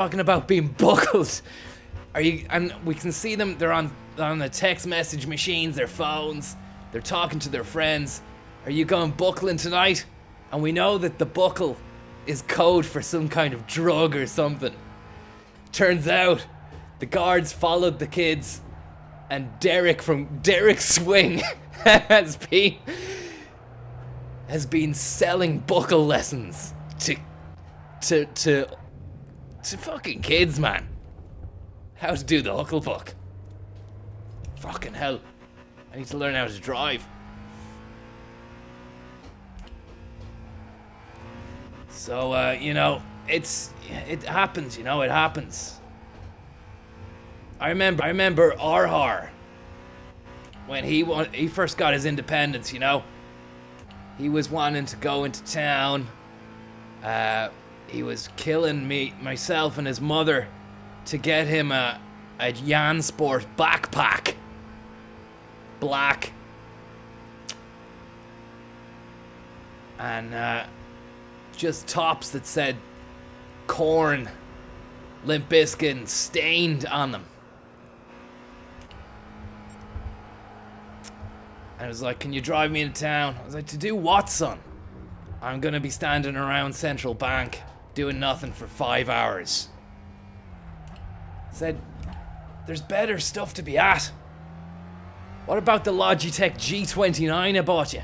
talking about being buckled. Are you? And we can see them. They're on the text message machines, their phones. They're talking to their friends. Are you going buckling tonight? And we know that the buckle is code for some kind of drug or something. Turns out the guards followed the kids, and Derek from Derek's Swing has been selling buckle lessons to fucking kids, man. How to do the hucklebuck. Fucking hell. I need to learn how to drive. So, it happens, it happens. I remember Arhar, when he first got his independence, he was wanting to go into town. He was killing myself and his mother to get him a Jansport backpack. Black. And just tops that said Korn, Limp Bizkit stained on them. And I was like, can you drive me into town? I was like, to do what, son? I'm gonna be standing around Central Bank doing nothing for 5 hours. I said, there's better stuff to be at. What about the Logitech G29 I bought you?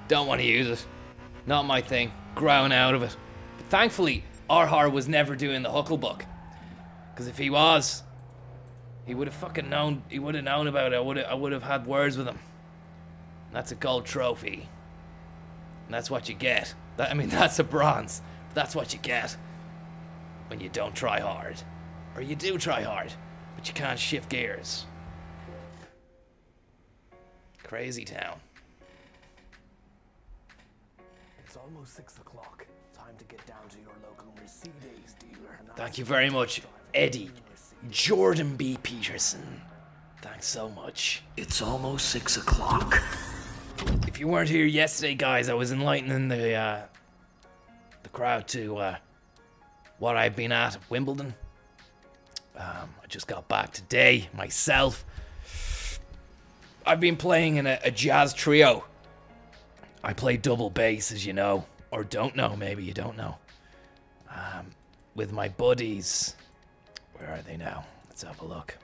Don't want to use it. Not my thing. Growing out of it. But thankfully, Arhar was never doing the hucklebuck. Because if he was, he would have fucking known. He would have known about it. I would have had words with him. And that's a gold trophy. And that's what you get. That's a bronze. But that's what you get when you don't try hard. Or you do try hard, but you can't shift gears. Crazy town. It's almost 6 o'clock. Time to get down to your local Mercedes dealer. Thank you very much, Eddie. Jordan B. Peterson. Thanks so much. It's almost 6 o'clock. If you weren't here yesterday, guys, I was enlightening the crowd to what I've been at Wimbledon. I just got back today myself. I've been playing in a jazz trio. I play double bass, as you know, or don't know. Maybe you don't know. With my buddies. Where are they now? Let's have a look.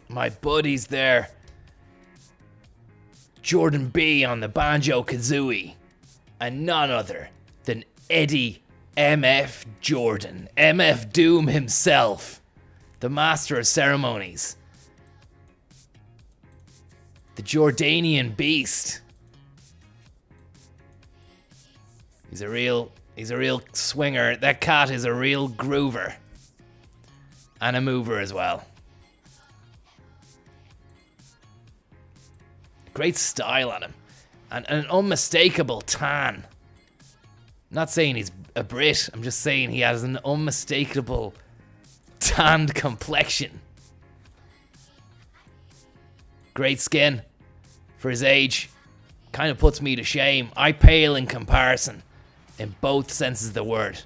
My buddies there. Jordan B on the banjo kazooie. And none other than Eddie MF Jordan. MF Doom himself. The master of ceremonies. The Jordanian beast. He's a real swinger. That cat is a real groover. And a mover as well. Great style on him. And an unmistakable tan. I'm not saying he's a Brit. I'm just saying he has an unmistakable tanned complexion. Great skin for his age. Kind of puts me to shame. I pale in comparison. In both senses of the word.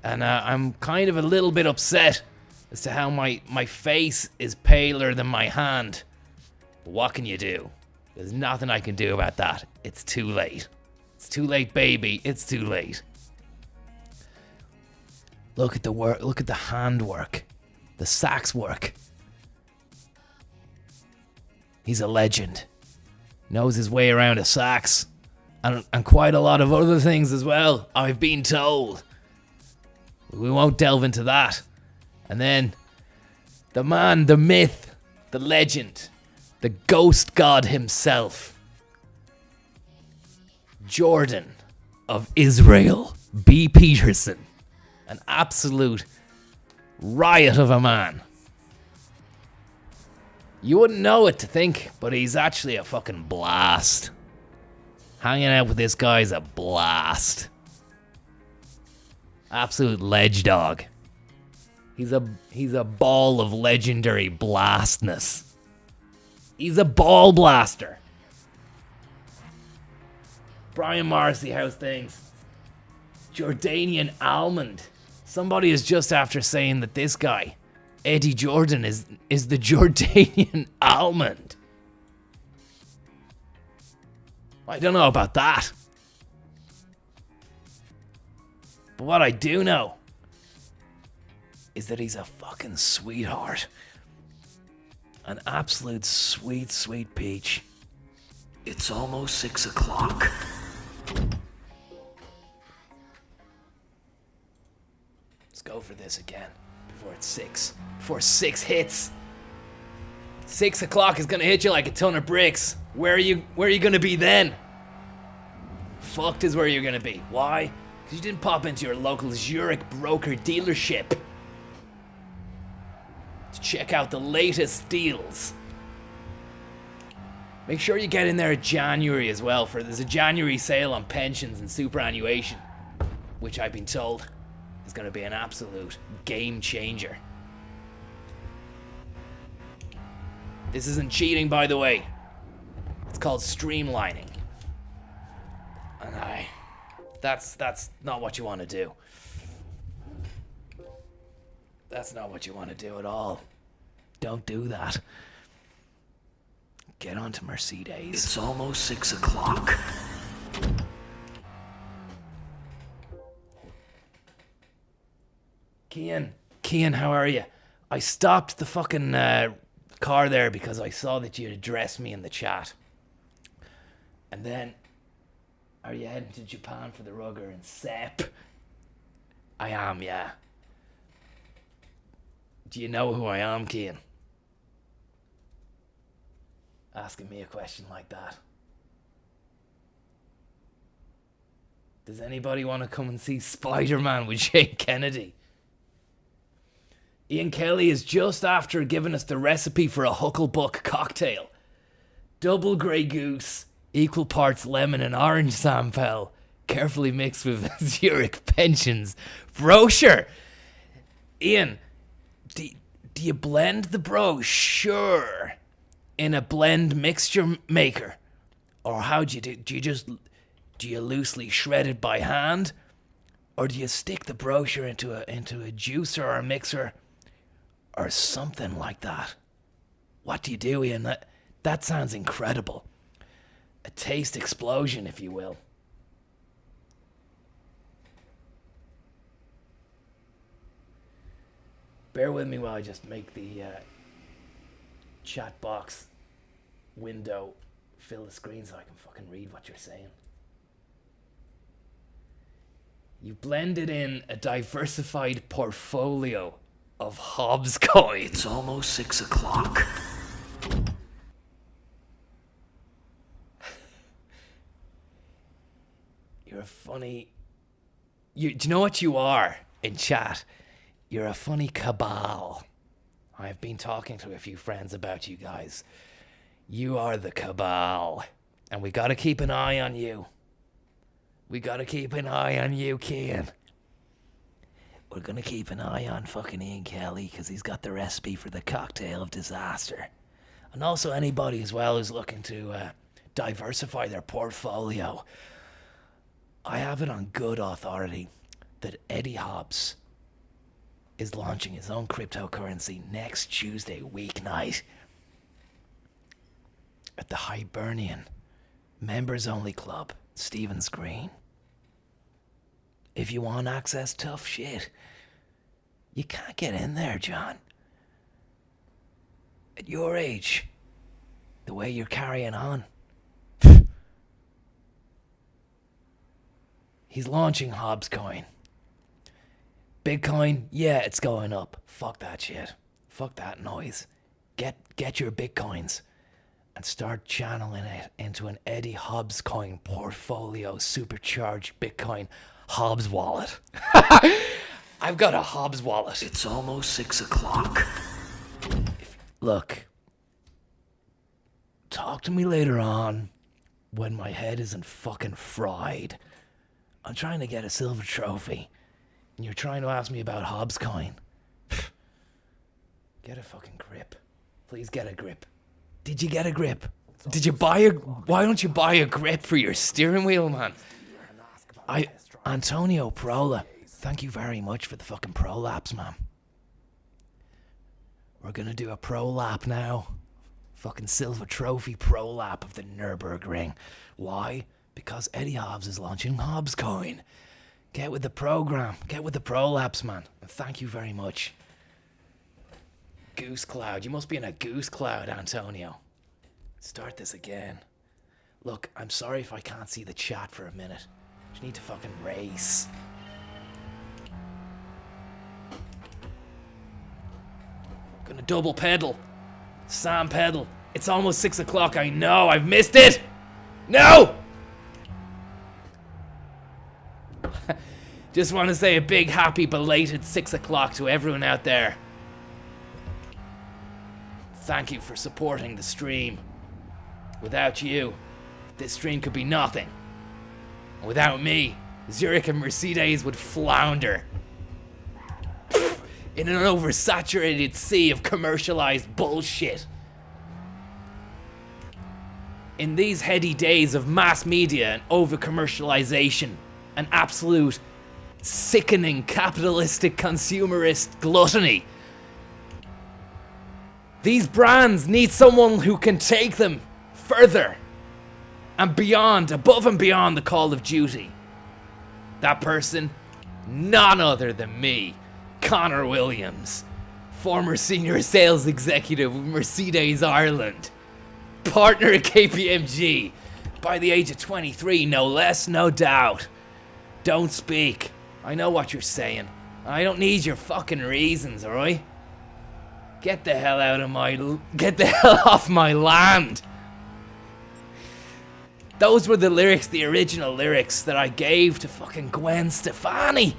And I'm kind of a little bit upset as to how my face is paler than my hand. But what can you do? There's nothing I can do about that. It's too late. It's too late, baby. It's too late. Look at the work. Look at the handwork. The sax work. He's a legend. Knows his way around a sax. And quite a lot of other things as well, I've been told. We won't delve into that. And then, the man, the myth, the legend, the ghost god himself, Jordan of Israel, B. Peterson. An absolute riot of a man. You wouldn't know it to think, but he's actually a fucking blast. Hanging out with this guy's a blast. Absolute ledge dog. He's a ball of legendary blastness. He's a ball blaster. Brian Morrissey, how's things? Jordanian almond. Somebody is just after saying that this guy, Eddie Jordan, is the Jordanian almond. I don't know about that. But what I do know is that he's a fucking sweetheart. An absolute sweet, sweet peach. It's almost 6 o'clock. Let's go for this again before it's 6. Before 6 hits. 6 o'clock is gonna hit you like a ton of bricks. Where are you gonna be then? Fucked is where you're gonna be. Why? Because you didn't pop into your local Zurich broker dealership to check out the latest deals. Make sure you get in there at January as well, for there's a January sale on pensions and superannuation, which I've been told is going to be an absolute game changer. This isn't cheating, by the way. It's called streamlining. And that's not what you want to do. That's not what you want to do at all. Don't do that. Get onto Mercedes. It's almost 6 o'clock. Cian, how are you? I stopped the fucking car there because I saw that you had addressed me in the chat. And then, are you heading to Japan for the Rugger and Sep? I am, yeah. Do you know who I am, Cian? Asking me a question like that. Does anybody want to come and see Spider-Man with Shane Kennedy? Ian Kelly is just after giving us the recipe for a Hucklebuck cocktail. Double Grey Goose, equal parts lemon and orange sample, carefully mixed with Zurich pensions. Brochure! Ian, do you blend the brochure in a blend mixture maker? Or how do you do? Do you loosely shred it by hand? Or do you stick the brochure into a juicer or a mixer? Or something like that? What do you do, Ian? That sounds incredible. A taste explosion, if you will. Bear with me while I just make the chat box window fill the screen so I can fucking read what you're saying. You blended in a diversified portfolio of Hobbs coins. It's almost 6 o'clock. You're a funny... do you know what you are in chat? You're a funny cabal. I've been talking to a few friends about you guys. You are the cabal. And we gotta keep an eye on you. We gotta keep an eye on you, Cian. We're gonna keep an eye on fucking Ian Kelly, because he's got the recipe for the cocktail of disaster. And also anybody as well who's looking to diversify their portfolio. I have it on good authority that Eddie Hobbs is launching his own cryptocurrency next Tuesday weeknight at the Hibernian Members Only Club, Stevens Green. If you want access tough shit, you can't get in there, John. At your age, the way you're carrying on. He's launching Hobbs Coin. Bitcoin, yeah, it's going up. Fuck that shit. Fuck that noise. Get your Bitcoins and start channeling it into an Eddie Hobbs Coin portfolio supercharged Bitcoin Hobbs wallet. I've got a Hobbs wallet. It's almost 6 o'clock. Look, talk to me later on when my head isn't fucking fried. I'm trying to get a silver trophy, and you're trying to ask me about Hobbs Coin. Get a fucking grip. Please get a grip. Did you get a grip? Did you buy a... Why don't you buy a grip for your steering wheel, man? Antonio Prola, thank you very much for the fucking prolapse, man. We're gonna do a prolap now. Fucking silver trophy prolap of the Nürburgring. Why? Because Eddie Hobbs is launching Hobbs Coin. Get with the program. Get with the prolapse, man. And thank you very much. Goose cloud. You must be in a goose cloud, Antonio. Start this again. Look, I'm sorry if I can't see the chat for a minute. Just need to fucking race. Gonna double pedal. Sam pedal. It's almost 6 o'clock. I know. I've missed it. No! Just want to say a big happy belated 6 o'clock to everyone out there. Thank you for supporting the stream. Without you, this stream could be nothing. Without me, Zurich and Mercedes would flounder in an oversaturated sea of commercialized bullshit. In these heady days of mass media and over-commercialization and absolute sickening capitalistic consumerist gluttony, these brands need someone who can take them further and beyond, above and beyond the call of duty. That person, none other than me, Connor Williams, former senior sales executive with Mercedes Ireland, partner at KPMG, by the age of 23, no less, no doubt. Don't speak. I know what you're saying. I don't need your fucking reasons, alright? Get the hell off my land. Those were the lyrics, the original lyrics that I gave to fucking Gwen Stefani.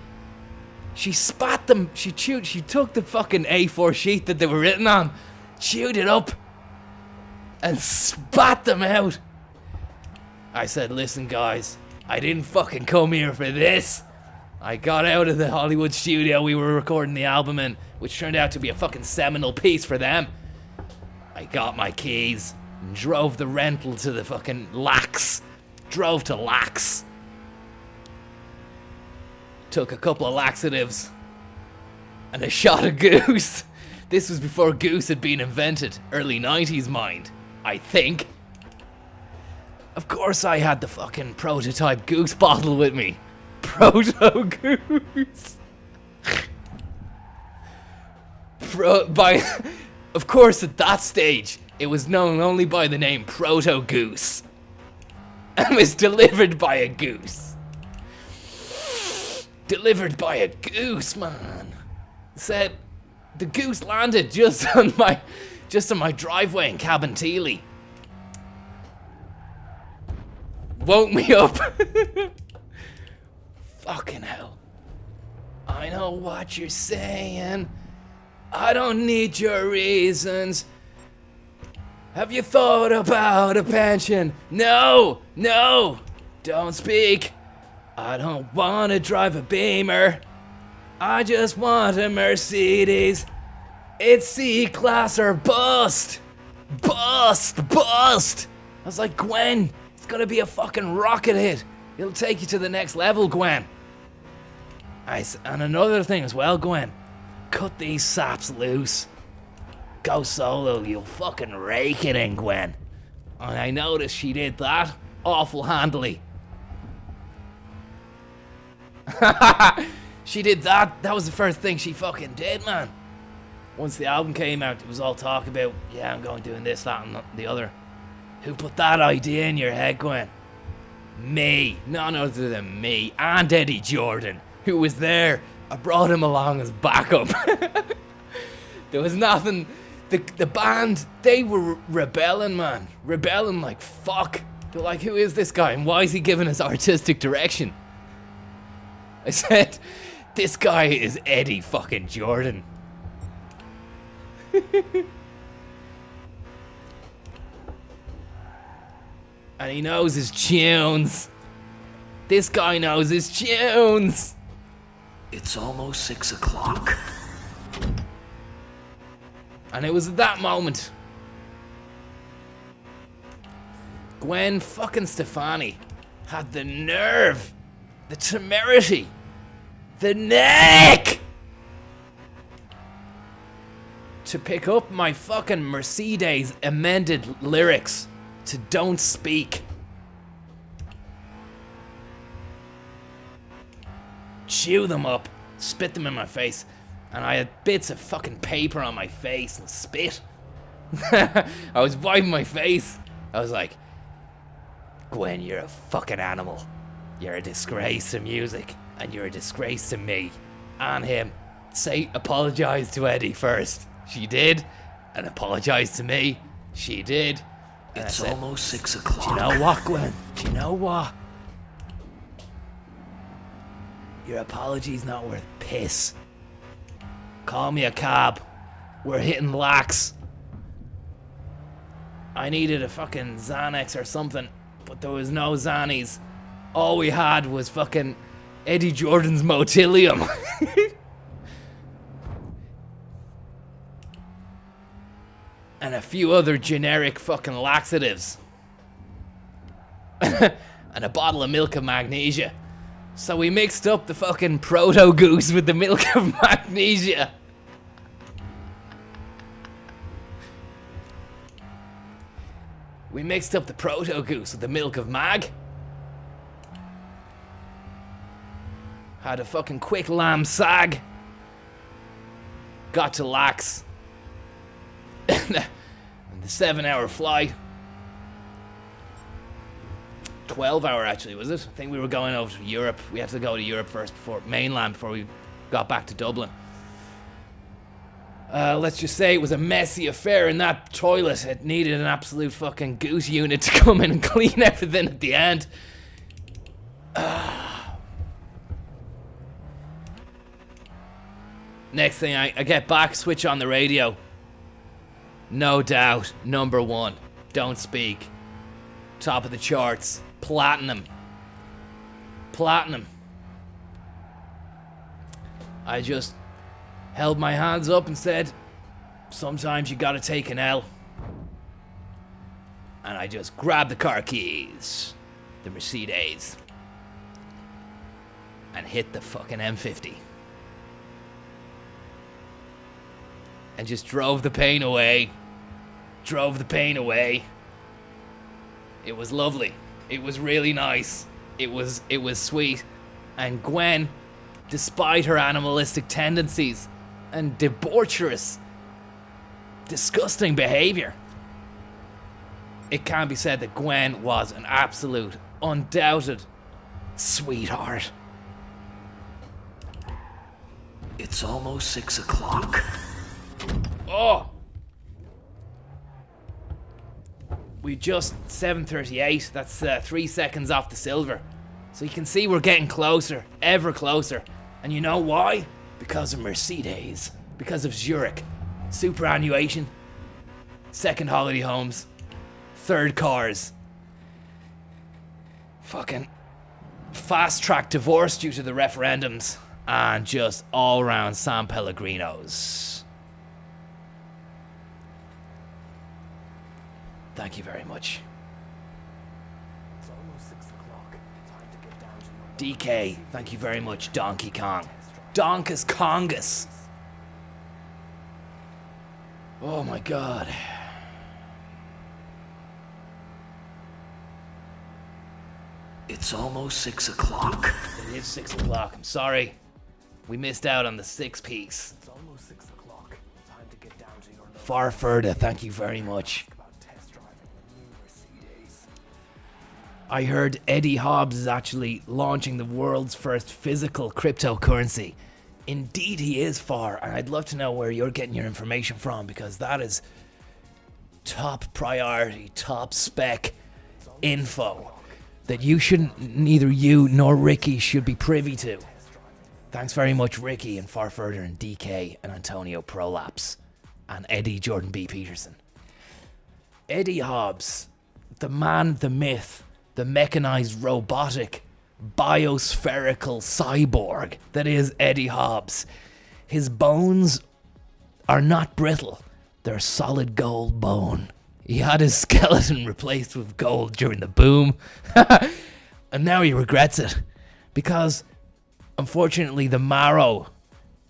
She spat them, she took the fucking A4 sheet that they were written on, chewed it up, and spat them out. I said, listen guys, I didn't fucking come here for this. I got out of the Hollywood studio we were recording the album in, which turned out to be a fucking seminal piece for them. I got my keys and drove the rental to the fucking Lax. Drove to Lax. Took a couple of laxatives and a shot of goose. This was before goose had been invented. Early 90s mind, I think. Of course I had the fucking prototype goose bottle with me. Proto goose. Of course at that stage, it was known only by the name Proto Goose. And was delivered by a goose. Delivered by a goose, man. Said the goose landed just on my driveway in Cabinteely. Woke me up. Fucking hell. I know what you're saying. I don't need your reasons. Have you thought about a pension? No, no, don't speak. I don't want to drive a Beamer. I just want a Mercedes. It's C-Class or bust. Bust, bust. I was like, Gwen, it's gonna be a fucking rocket hit. It'll take you to the next level, Gwen. And another thing as well, Gwen. Cut these saps loose. Go solo, you'll fucking rake it in, Gwen. And I noticed she did that awful handily. She did that. That was the first thing she fucking did, man. Once the album came out, it was all talk about, yeah, I'm going doing this, that, and the other. Who put that idea in your head, Gwen? Me. None other than me. And Eddie Jordan, who was there. I brought him along as backup. There was nothing. The band, they were rebelling, man. Rebelling like fuck. They're like, who is this guy and why is he giving us artistic direction? I said, this guy is Eddie fucking Jordan. And he knows his tunes. This guy knows his tunes. It's almost 6 o'clock. And it was at that moment Gwen fucking Stefani had the nerve, the temerity, the neck to pick up my fucking Mercedes amended lyrics to Don't Speak. Chew them up, spit them in my face, and I had bits of fucking paper on my face and spit. I was wiping my face. I was like, Gwen, you're a fucking animal. You're a disgrace to music, and you're a disgrace to me and him. Say, apologize to Eddie first. She did, and apologize to me. She did. And It's said, almost 6 o'clock. do you know what, Gwen? Do you know what? Your apology's not worth piss. Call me a cab. We're hitting lax. I needed a fucking Xanax or something, but there was no Xannies. All we had was fucking Eddie Jordan's Motilium. And a few other generic fucking laxatives. And a bottle of milk of magnesia. So we mixed up the fucking proto goose with the milk of magnesia. We mixed up the proto goose with the milk of mag. Had a fucking quick lamb sag. Got to lax. And the 7-hour flight. 12-hour actually, was it? I think we were going over to Europe. We had to go to Europe first, before mainland, before we got back to Dublin. Let's just say it was a messy affair in that toilet. It needed an absolute fucking goose unit to come in and clean everything at the end. Next thing I get back, switch on the radio. No doubt, number one, Don't Speak. Top of the charts, platinum. Platinum. I just held my hands up and said, sometimes you gotta take an L. And I just grabbed the car keys, the Mercedes, and hit the fucking M50. And just drove the pain away. Drove the pain away. It was lovely. It was really nice. It was sweet. And Gwen, despite her animalistic tendencies and debaucherous, disgusting behavior, it can be said that Gwen was an absolute, undoubted sweetheart. It's almost 6 o'clock. Oh! We just 7:38. That's 3 seconds off the silver. So you can see we're getting closer, ever closer. And you know why? Because of Mercedes. Because of Zurich. Superannuation. Second holiday homes. Third cars. Fucking fast track divorce due to the referendums. And just all round San Pellegrinos. Thank you very much. It's almost 6 o'clock. Time to get down to your DK, thank you very much, Donkey Kong. Donkus Kongus. Oh my god. It's almost 6 o'clock. It is 6 o'clock. I'm sorry. We missed out on the 6 piece. It's almost 6 o'clock. Time to get down to your Farfurda, thank you very much. about test driving the new Mercedes. I heard Eddie Hobbs is actually launching the world's first physical cryptocurrency. Indeed he is, Far, and I'd love to know where you're getting your information from, because that is top priority, top spec info that you shouldn't, neither you nor Ricky should be privy to. Thanks very much, Ricky and Farfurder and DK and Antonio Prolapse and Eddie Jordan B. Peterson. Eddie Hobbs, the man, the myth, the mechanized robotic biospherical cyborg that is Eddie Hobbs. His bones are not brittle. They're solid gold bone. He had his skeleton replaced with gold during the boom, and now he regrets it because, unfortunately, the marrow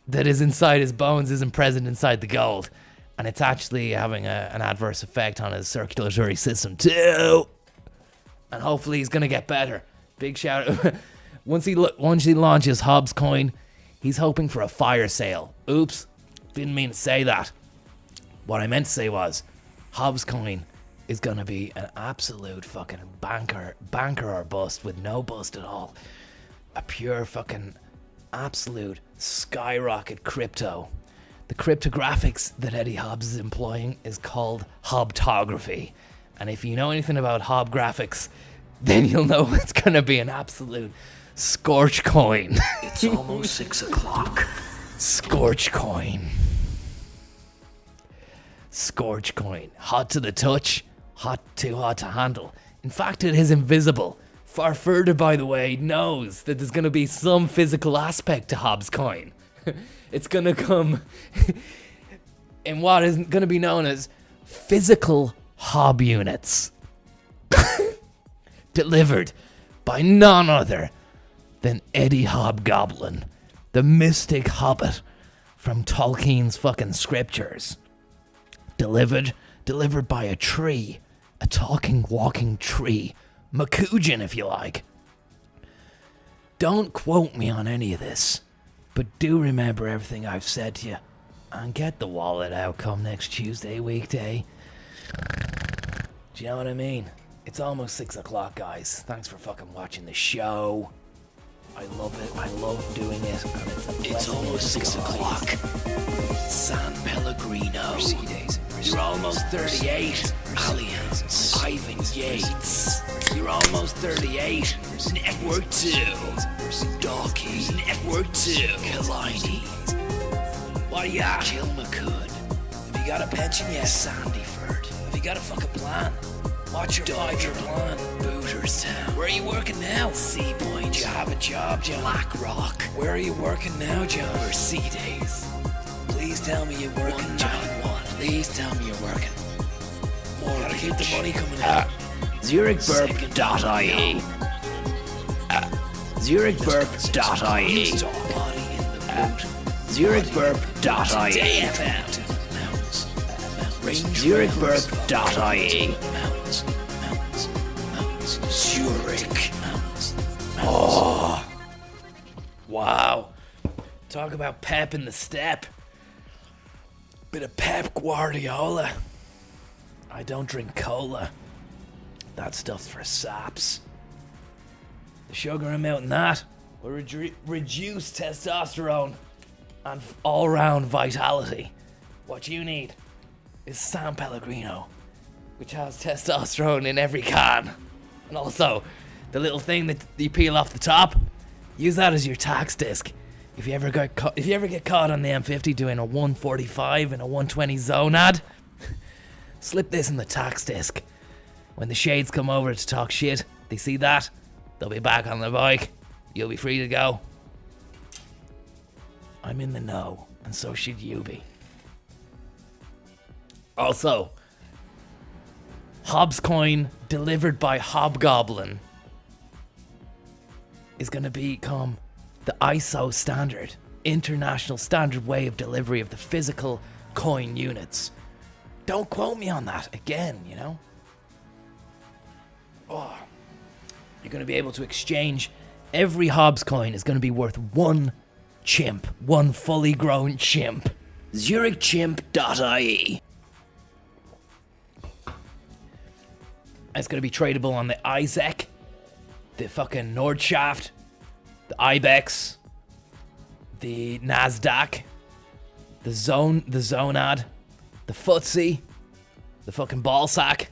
that is inside his bones isn't present inside the gold, and it's actually having an adverse effect on his circulatory system too. And hopefully he's gonna get better. Big shout out. Once he launches Hobbs Coin, he's hoping for a fire sale. Oops, didn't mean to say that. What I meant to say was, Hobbs Coin is gonna be an absolute fucking banker or bust with no bust at all. A pure fucking absolute skyrocket crypto. The cryptographics that Eddie Hobbs is employing is called Hobtography. And if you know anything about Hob graphics, then you'll know it's gonna be an absolute scorch coin. It's almost 6 o'clock. Scorch coin. Scorch coin. Hot to the touch, too hot to handle. In fact, it is invisible. Far further, by the way, knows that there's gonna be some physical aspect to Hobbs Coin. It's gonna come in what is gonna be known as physical Hob units. Delivered by none other than Eddie Hobgoblin, the mystic hobbit from Tolkien's fucking scriptures. Delivered by a tree, a talking, walking tree. Makujin, if you like. Don't quote me on any of this, but do remember everything I've said to you, and get the wallet out come next Tuesday, weekday. Do you know what I mean? It's almost 6 o'clock, guys. Thanks for fucking watching the show. I love it. I love doing it. And it's almost 6 o'clock. San Pellegrino. Mercedes. You're almost 38. Allianz. Ivan Yates. You're almost 38. Network 2. Dawkey. Network 2. Kalini. What are you at? Kilmacood. Have you got a pension yet? Sandyford. Have you got a fucking plan? What's your 5-year plan? Booterstown. Where are you working now? Sea Point. Do you have a job, John? Black Rock. Where are you working now, John? Mercedes. Please tell me you're working, John. Please tell me you're working. More. Gotta keep the money coming out. ZurichBurp.ie. ZurichBurp.ie. ZurichBurp.ie. ZurichBurp.ie. Zurich. Oh. Wow. Talk about pep in the step. Bit of Pep Guardiola. I don't drink cola. That stuff's for saps. The sugar amount in that will reduce testosterone and all-round vitality. What you need is San Pellegrino, which has testosterone in every can. And also, the little thing that you peel off the top, use that as your tax disc. If you ever get caught on the M50 doing a 145 and a 120 zone ad, slip this in the tax disc. When the shades come over to talk shit, they see that, they'll be back on the bike. You'll be free to go. I'm in the know, and so should you be. Also, Hobbs Coin delivered by Hobgoblin is going to become the ISO standard, international standard way of delivery of the physical coin units. Don't quote me on that again, you know? Oh, you're going to be able to exchange. Every Hobbs coin is going to be worth one chimp, one fully grown chimp. ZurichChimp.ie. It's going to be tradable on the ISEC, the fucking Nordshaft, the IBEX, the NASDAQ, the Zonad, the FTSE, the fucking Ballsack.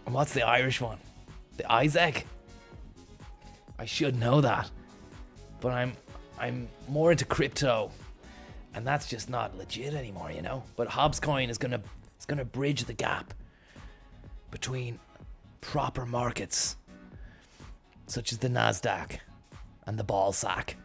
And what's the Irish one? The ISEC? I should know that. But I'm more into crypto, and that's just not legit anymore, you know? But Hobbs Coin is gonna bridge the gap between proper markets such as the NASDAQ and the Ballsack.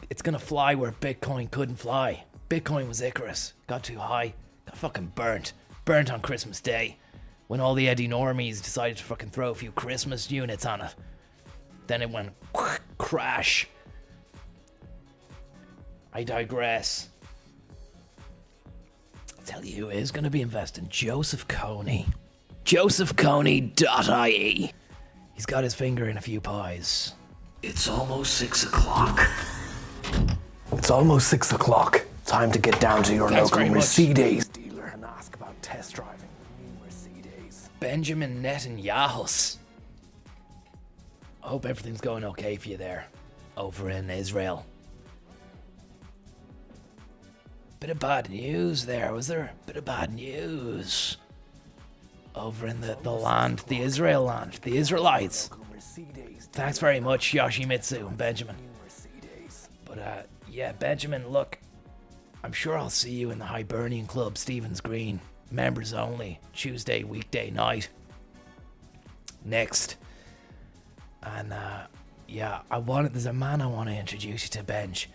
It's gonna fly where Bitcoin couldn't fly. Bitcoin was Icarus. Got too high. Got fucking burnt. Burnt on Christmas Day. When all the Eddie Normies decided to fucking throw a few Christmas units on it. Then it went crash. I digress. I'll tell you who is going to be investing. Joseph Coney. JosephConey.ie. He's got his finger in a few pies. It's almost 6 o'clock. It's almost 6 o'clock. Time to get down to your local Mercedes dealer and ask about test driving the new Mercedes. Benjamin Netanyahu. I hope everything's going okay for you there, over in Israel. Bit of bad news there, was there? Bit of bad news. Over in the land, the Israel land, the Israelites. Thanks very much, Yoshimitsu and Benjamin. But yeah, Benjamin, look, I'm sure I'll see you in the Hibernian Club, Stevens Green. Members only, Tuesday, weekday night. Next. And yeah, there's a man I want to introduce you to, Benj.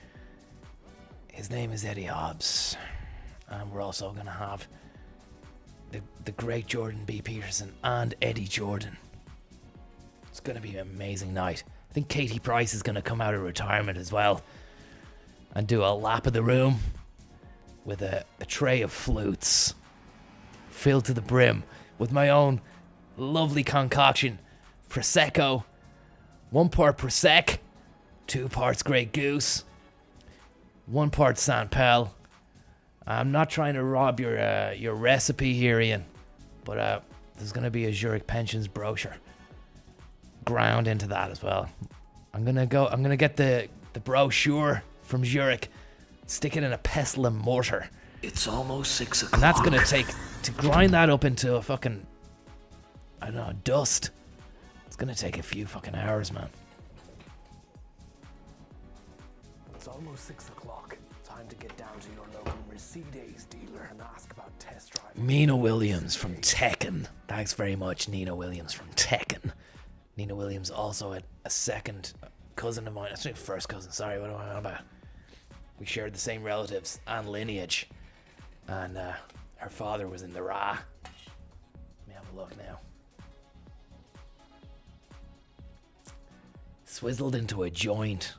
His name is Eddie Hobbs. And we're also going to have the great Jordan B. Peterson and Eddie Jordan. It's going to be an amazing night. I think Katie Price is going to come out of retirement as well and do a lap of the room with a tray of flutes filled to the brim with my own lovely concoction. Prosecco, 1 part Prosec, 2 parts Grey Goose, 1 part San Pel. I'm not trying to rob your recipe here, Ian, but there's going to be a Zurich Pensions brochure ground into that as well. I'm gonna get the brochure from Zurich, stick it in a pestle and mortar. It's almost 6 o'clock. And that's gonna take to grind that up into a fucking, I don't know, dust. It's gonna take a few fucking hours, man. It's almost 6 o'clock. Time to get down to your local Mercedes dealer and ask about test driving. Nina Williams from Tekken. Thanks very much, Nina Williams from Tekken. Nina Williams also a second cousin of mine. That's my first cousin. Sorry, what am I on about? We shared the same relatives and lineage. And her father was in the Ra. Let me have a look now. Swizzled into a joint.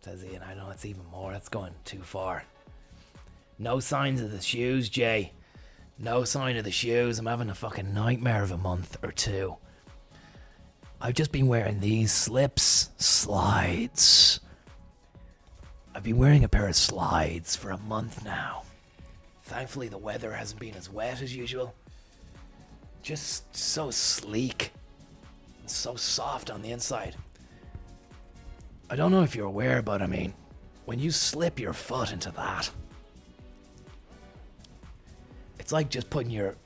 Says Ian, I know it's even more. That's going too far. No signs of the shoes, Jay. No sign of the shoes. I'm having a fucking nightmare of a month or two. I've just been wearing these slides. I've been wearing a pair of slides for a month now. Thankfully the weather hasn't been as wet as usual. Just so sleek. So soft on the inside. I don't know if you're aware, but I mean, when you slip your foot into that, it's like putting your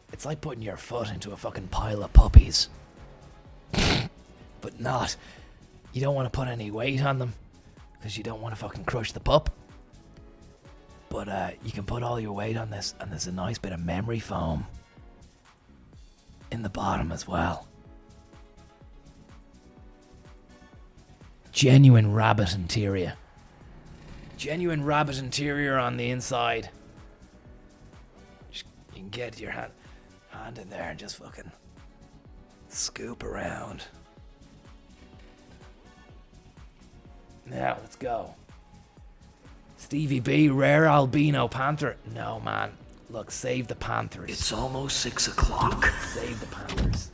foot into a fucking pile of puppies. But not. You don't want to put any weight on them because you don't want to fucking crush the pup. But you can put all your weight on this, and there's a nice bit of memory foam in the bottom as well. Genuine rabbit interior. Genuine rabbit interior on the inside. Just, you can get your hand in there and just fucking scoop around. Now, let's go. Stevie B, rare albino panther. No, man. Look, save the panthers. It's almost 6 o'clock. Save the panthers.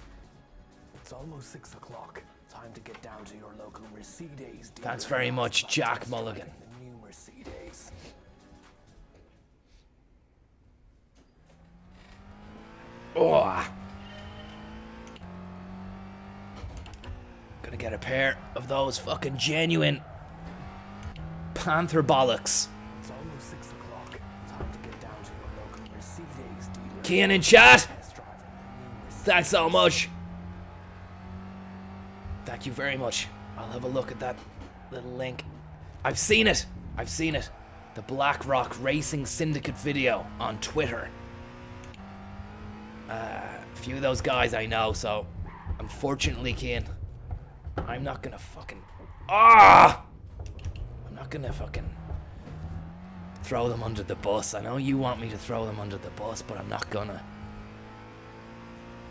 It's almost 6 o'clock. Time to get down to your local Mercedes dealer. Thanks very much, Jack Mulligan. The new Mercedes. Oh. Gonna get a pair of those fucking genuine panther bollocks. It's almost 6 o'clock. Time to get down to your local Mercedes dealer. Kian in chat. Thanks so much. Thank you very much. I'll have a look at that little link. I've seen it. The BlackRock Racing Syndicate video on Twitter. A few of those guys I know, so unfortunately, Kian, I'm not gonna fucking... I not gonna fucking throw them under the bus. I know you want me to throw them under the bus, but I'm not gonna.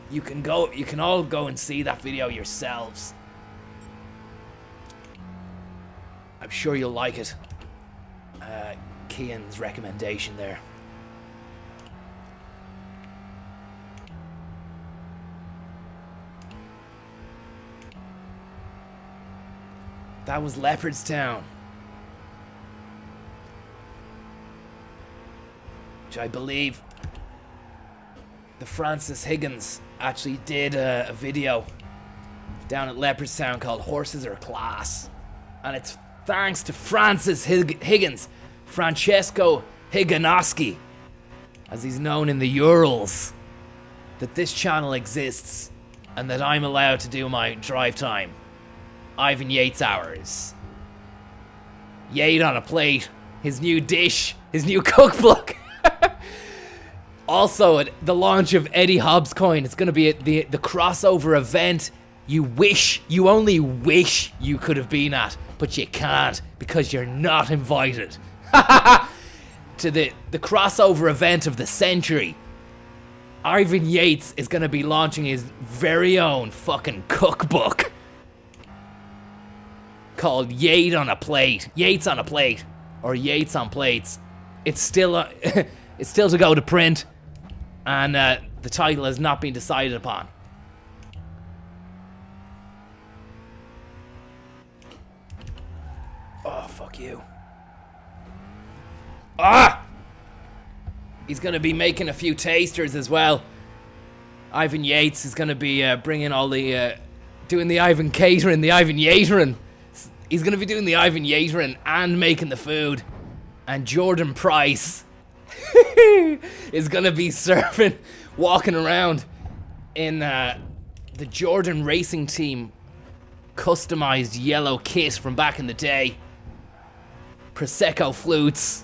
You can all go and see that video yourselves. I'm sure you'll like it. Kian's recommendation there. That was Leopardstown, which I believe the Francis Higgins actually did a video down at Leopardstown called Horses Are Class. And it's thanks to Francis Higgins, Francesco Higginoski, as he's known in the Urals, that this channel exists and that I'm allowed to do my drive time. Ivan Yates hours. Yate on a plate. His new dish. His new cookbook. Also, at the launch of Eddie Hobbs Coin, it's going to be at the crossover event you only wish you could have been at, but you can't because you're not invited. To the crossover event of the century. Ivan Yates is going to be launching his very own fucking cookbook called Yates on a Plate. Yates on a Plate. Or Yates on Plates. It's still it's still to go to print. And the title has not been decided upon. Oh, fuck you. Ah! He's going to be making a few tasters as well. Ivan Yates is going to be bringing all the... doing the Ivan catering, the Ivan Yatering. He's going to be doing the Ivan Yatering and making the food. And Jordan Price is going to be serving, walking around in the Jordan Racing Team customized yellow kit from back in the day. Prosecco flutes.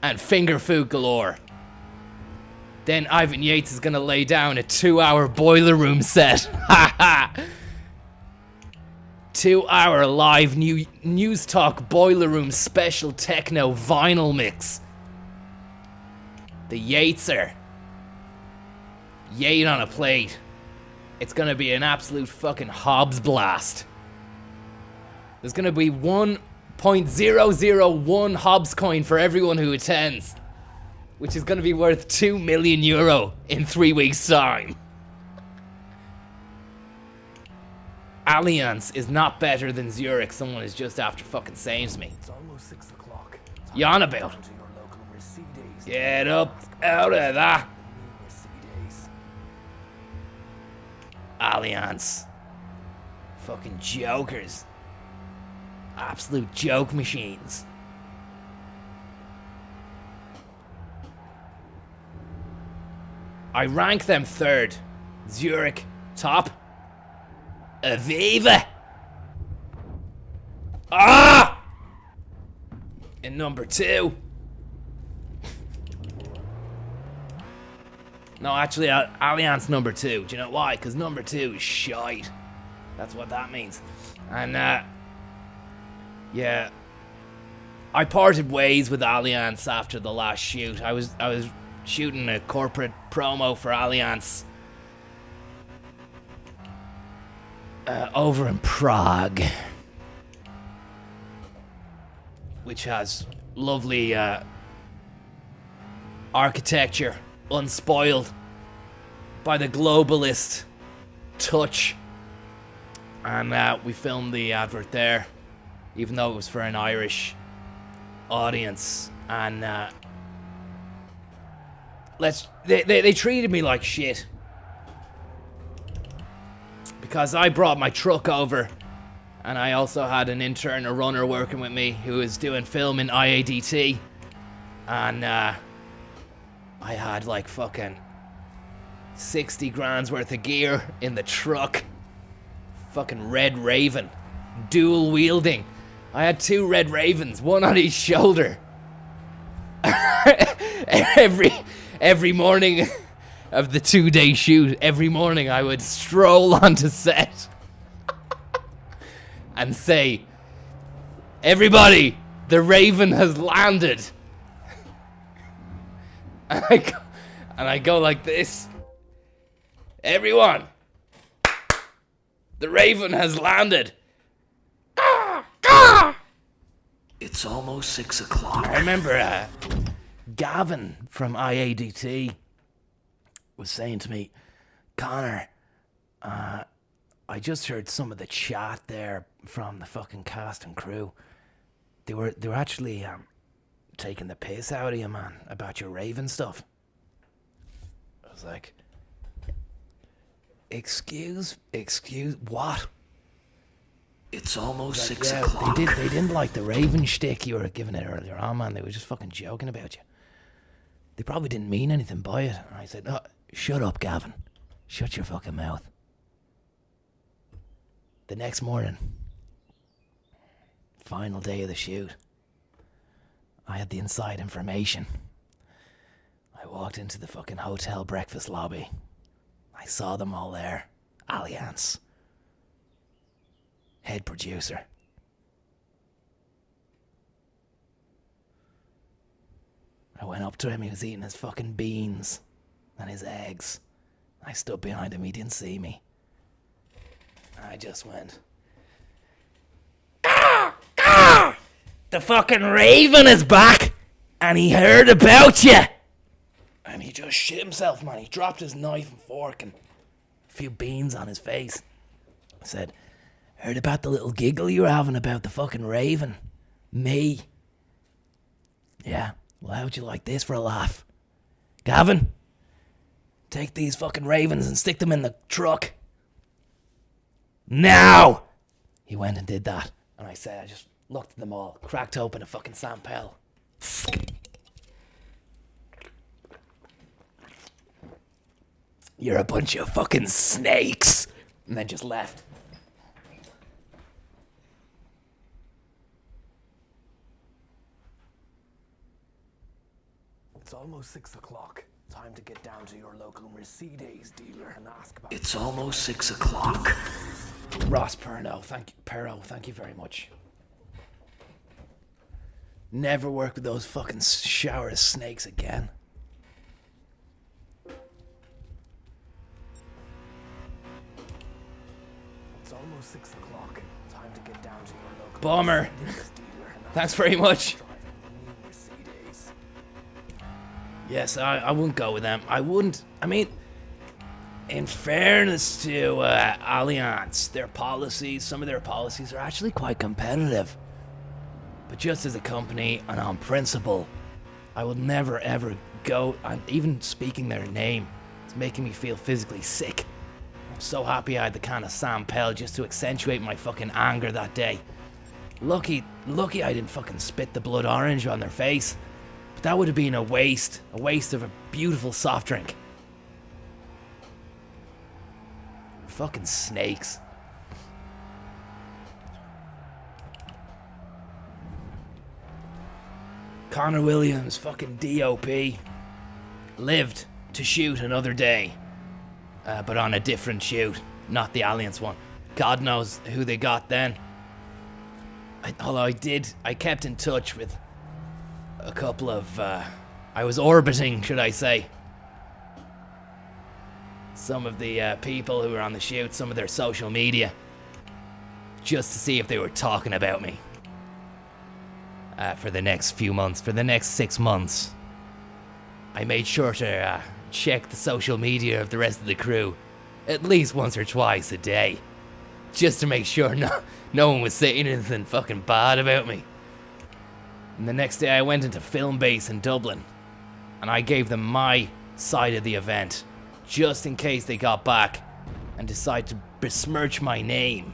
And finger food galore. Then Ivan Yates is going to lay down a 2-hour boiler room set. Ha ha! 2-hour live news talk boiler room special techno vinyl mix. The Yateser. Yate on a plate. It's gonna be an absolute fucking Hobbs blast. There's gonna be 1.001 Hobbs coin for everyone who attends, which is gonna be worth €2 million in 3 weeks' time. Allianz is not better than Zurich. Someone is just after fucking saying to me. It's almost 6 o'clock. You on about? Get up out of that. Allianz. Fucking jokers. Absolute joke machines. I rank them third. Zurich, top. Aviva! Ah! And number 2. No, actually, Allianz number 2. Do you know why? Because number 2 is shite. That's what that means. And, yeah. I parted ways with Allianz after the last shoot. I was shooting a corporate promo for Allianz. Over in Prague, which has lovely architecture, unspoiled by the globalist touch. And we filmed the advert there, even though it was for an Irish audience. And they treated me like shit. Because I brought my truck over, and I also had an intern, a runner working with me who was doing film in IADT, and I had like fucking 60 grand's worth of gear in the truck. Fucking Red Raven, dual wielding. I had 2 Red Ravens, one on each shoulder. every morning of the 2-day shoot, every morning I would stroll onto set and say, Everybody, the Raven has landed. And I go like this. Everyone, the Raven has landed. It's almost 6 o'clock. I remember Gavin from IADT was saying to me, Connor, I just heard some of the chat there from the fucking cast and crew. They were actually taking the piss out of you, man, about your Raven stuff. I was like, excuse what? It's almost Like, 6 yeah, o'clock. They didn't like the Raven shtick you were giving it earlier on, man. They were just fucking joking about you. They probably didn't mean anything by it. And I said, oh, shut up, Gavin. Shut your fucking mouth. The next morning, final day of the shoot, I had the inside information. I walked into the fucking hotel breakfast lobby. I saw them all there. Alliance. Head producer. I went up to him, he was eating his fucking beans and his eggs. I stood behind him, he didn't see me. I just went, the fucking Raven is back and he heard about you. And he just shit himself, man. He dropped his knife and fork and a few beans on his face. I said, heard about the little giggle you were having about the fucking Raven. Me. Yeah, well, how'd you like this for a laugh? Gavin, take these fucking Ravens and stick them in the truck. Now! He went and did that. And I said, I just looked at them all, cracked open a fucking Sam Pell. You're a bunch of fucking snakes. And then just left. It's almost 6 o'clock. Time to get down to your local Mercedes dealer and ask about... It's almost 6 o'clock. Ross Perno, thank you very much. Never work with those fucking shower of snakes again. It's almost 6 o'clock. Time to get down to your local Bomber, Mercedes dealer and ask thanks very much. about driving the new Mercedes. Yes, I wouldn't go with them. I wouldn't. I mean, in fairness to Allianz, some of their policies are actually quite competitive. But just as a company and on principle, I will never ever go, and even speaking their name, it's making me feel physically sick. I'm so happy I had the can of Sam Pell just to accentuate my fucking anger that day. Lucky I didn't fucking spit the blood orange on their face. But that would have been a waste of a beautiful soft drink. Fucking snakes. Connor Williams, fucking DOP, lived to shoot another day, but on a different shoot, not the Alliance one. God knows who they got then. I kept in touch with a couple of, I was orbiting, should I say, some of the people who were on the shoot, some of their social media, just to see if they were talking about me. For the next few months, for the next 6 months. I made sure to check the social media of the rest of the crew at least once or twice a day, just to make sure no one was saying anything fucking bad about me. And the next day I went into Film Base in Dublin, and I gave them my side of the event, just in case they got back and decided to besmirch my name.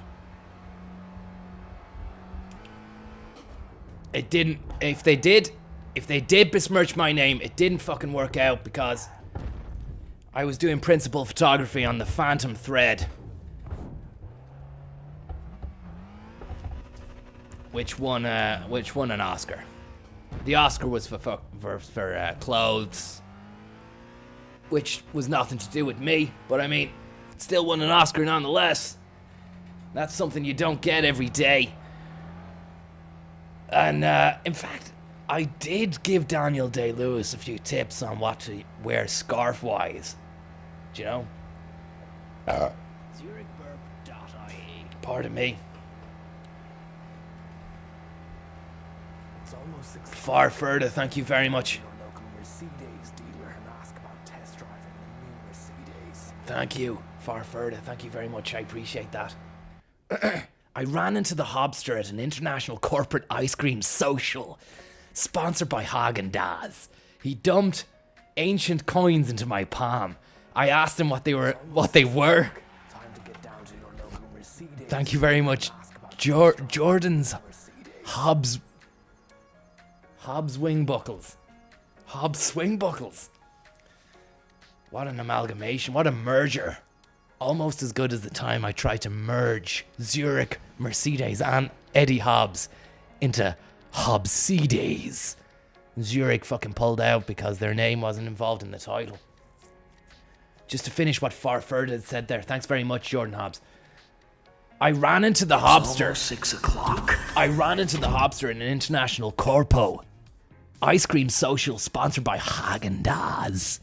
It didn't, if they did besmirch my name, it didn't fucking work out because I was doing principal photography on the Phantom Thread, which won an Oscar. The Oscar was for clothes, which was nothing to do with me, but I mean, it still won an Oscar nonetheless. That's something you don't get every day. And in fact, I did give Daniel Day-Lewis a few tips on what to wear scarf-wise. Do you know? ZurichBurp.ie. Pardon me. It's almost 6 o'clock. Far further, thank you very much. Your local Mercedes dealer and ask about test driving the new Mercedes. Thank you. Far further, thank you very much. I appreciate that. I ran into the Hobster at an international corporate ice cream social, sponsored by Haagen-Dazs. He dumped ancient coins into my palm. I asked him what they were. Time to get down to your local Mercedes. Thank you very much, Jordan's Hobbs wing buckles. Hobbs swing buckles. What an amalgamation! What a merger! Almost as good as the time I tried to merge Zurich, Mercedes, and Eddie Hobbs into Hobbsides. Zurich fucking pulled out because their name wasn't involved in the title. Just to finish what Farford had said there, thanks very much, Jordan Hobbs. I ran into the Hobster. Almost 6 o'clock. I ran into the Hobster in an international corpo ice cream social sponsored by Haagen-Dazs.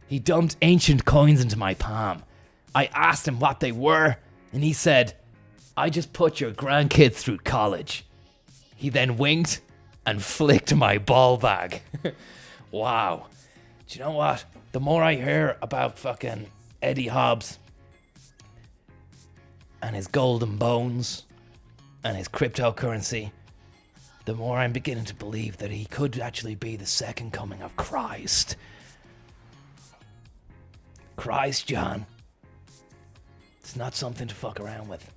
He dumped ancient coins into my palm. I asked him what they were, and he said, I just put your grandkids through college. He then winked and flicked my ball bag. Wow. Do you know what? The more I hear about fucking Eddie Hobbs and his golden bones and his cryptocurrency, the more I'm beginning to believe that he could actually be the second coming of Christ. Christ, John. It's not something to fuck around with.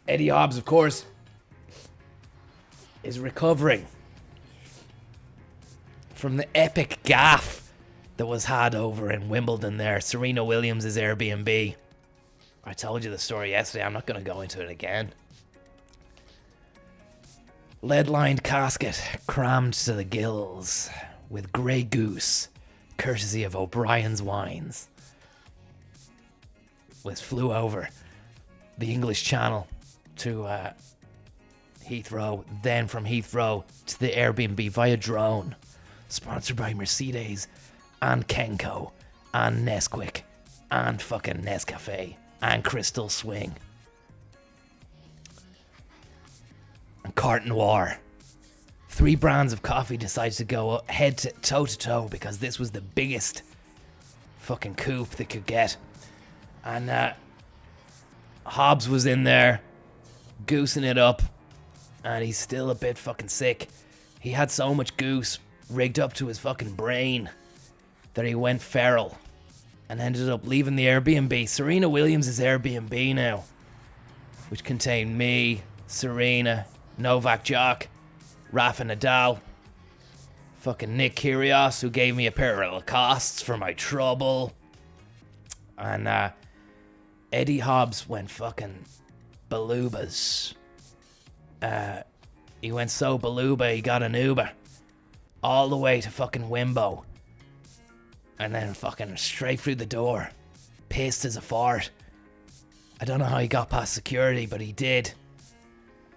Eddie Hobbs, of course, is recovering from the epic gaffe that was had over in Wimbledon there. Serena Williams' Airbnb. I told you the story yesterday. I'm not going to go into it again. Lead-lined casket crammed to the gills with Grey Goose, courtesy of O'Brien's Wines. Flew over the English Channel to Heathrow, then from Heathrow to the Airbnb via drone, sponsored by Mercedes and Kenco and Nesquik and fucking Nescafe and Crystal Swing and Carte Noir. 3 brands of coffee decided to go head to toe to toe because this was the biggest fucking coupe they could get. And Hobbs was in there goosing it up, and he's still a bit fucking sick. He had so much goose rigged up to his fucking brain that he went feral and ended up leaving the Airbnb. Serena Williams' Airbnb now, which contained me, Serena, Novak Djokovic, Rafa Nadal, fucking Nick Kyrgios, who gave me a pair of Lacoste's for my trouble, and Eddie Hobbs went fucking balubas. He went so baluba he got an Uber all the way to fucking Wimbo, and then fucking straight through the door, pissed as a fart. I don't know how he got past security, but he did.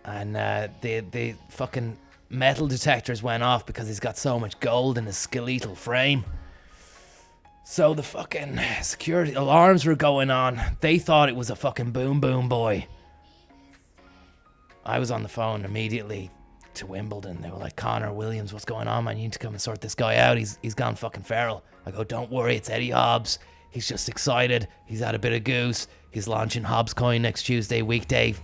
And the fucking metal detectors went off because he's got so much gold in his skeletal frame. So the fucking security alarms were going on. They thought it was a fucking boom boom boy. I was on the phone immediately to Wimbledon. They were like, Connor Williams, what's going on, man? You need to come and sort this guy out. He's gone fucking feral. I go, don't worry, it's Eddie Hobbs. He's just excited. He's had a bit of goose. He's launching Hobbs Coin next Tuesday, weekday,